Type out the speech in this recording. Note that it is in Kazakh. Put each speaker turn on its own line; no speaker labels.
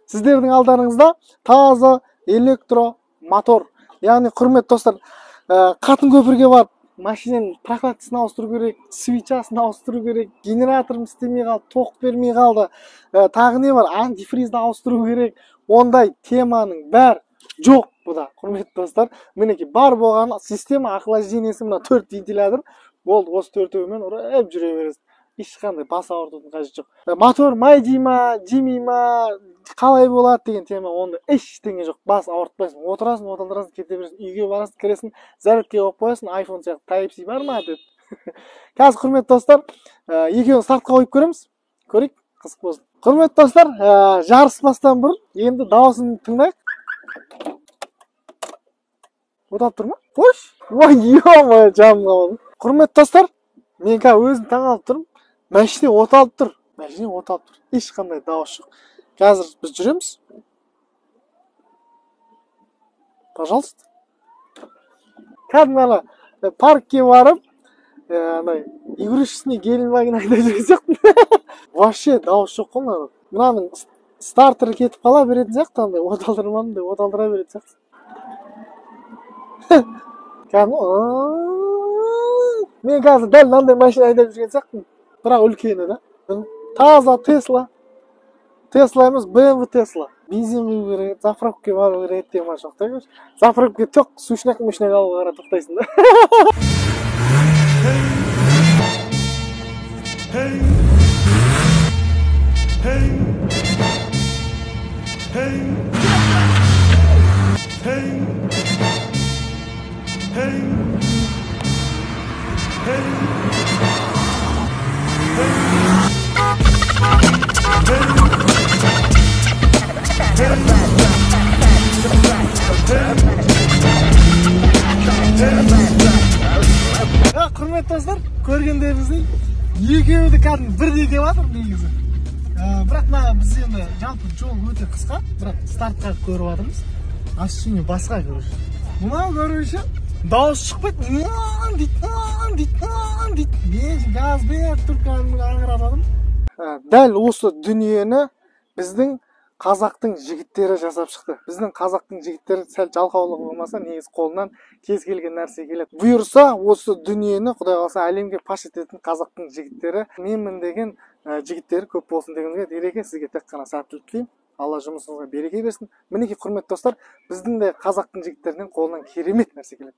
Сіздердің алдарыңызда таза электро мотор. Яғни құрметті достар, қатын көпірге барып машинаның прокладкасын ауыстыру керек, свечасын ауыстыру керек, генераторым істемей қалды, тоқ бермей қалды, тағы не бар, антифризді ауыстыру керек. Ондай теманың бәр жоқ бұда, құрметті достар. Мінекей бар болған система охлаждениесі мына 4 вентилятор болды. Осы төртеуімен ұрып жүре бересіз. Ешқандай бас ауыртудың қажеті жоқ. Мотор май дей ма, жемей ма, қалай болады деген тема, онда ештеңе жоқ. Бас ауыртпайсың, отырасың, оталдырасың, кете бересің, үйге барасың, кіресің, зарядке қойып қоясың, iPhone сияқты Type-C бар ма деп. Қазір құрметті достар, екеуін стартқа қойып көреміз. Көрейік, қызық болсын. Құрметті достар, жарыспастан бұрын енді дауысын тыңдайық. Оталып тұр ма? Қош! Ой, ё-мо, жаным қалмады. Құрметті достар, мен қазір өзім таңалып тұрмын. Мәшіне оталып тұр. Мәшіне оталып тұр. Ешқандай дауыс жоқ. Қазір біз жүреміз. Пожалуйста. Кәдімгі паркке барып, игрушечный гель-ваген айдап жүрген сияқтымын. Вообще дауыс жоқ қой. Мынаның стартері кетіп қала беретін сияқты, андай оталдырмадым деп оталдыра беретін сияқты. Мен қазір дәл мынандай машина айдап жүрген сияқтымын. Бірақ үлкені да. Таза Тесла. Тесла емес, BMW Тесла. Бензин құю керек, заправкаға бару керек деген машина. Заправкаға тек сушняк мушняк алуға қарай тоқтайсың да. Құрметті достар, көргендеріңіздей екеуі де кәдімгі бірдей келіп жатыр негізі. Бірақ біз енді жалпы жол өте қысқа, бірақ стартқа көріп жатырмыз. Ащыне басқа көруші. Мынау көруші дауыс шықпайды. Дейді. Мен газ беріп тұр кәдімгі аңыратадым. Дәл осы дүниені біздің қазақтың жігіттері жасап шықты. Біздің қазақтың жігіттері сәл жалқаулығы болмаса, негіз қолынан кез келген нәрсе келеді. Бұйырса, осы дүниені Құдай қаласа әлемге паш ететін қазақтың жігіттері, менмін деген жігіттері көп болсын дегенге Ереке, сізге тек қана сәттілік тілеймін. Алла жұмысыңызға береке берсін. Мінекей құрметті достар, біздің де қазақтың жігіттерінен қолынан керемет нәрсе келеді.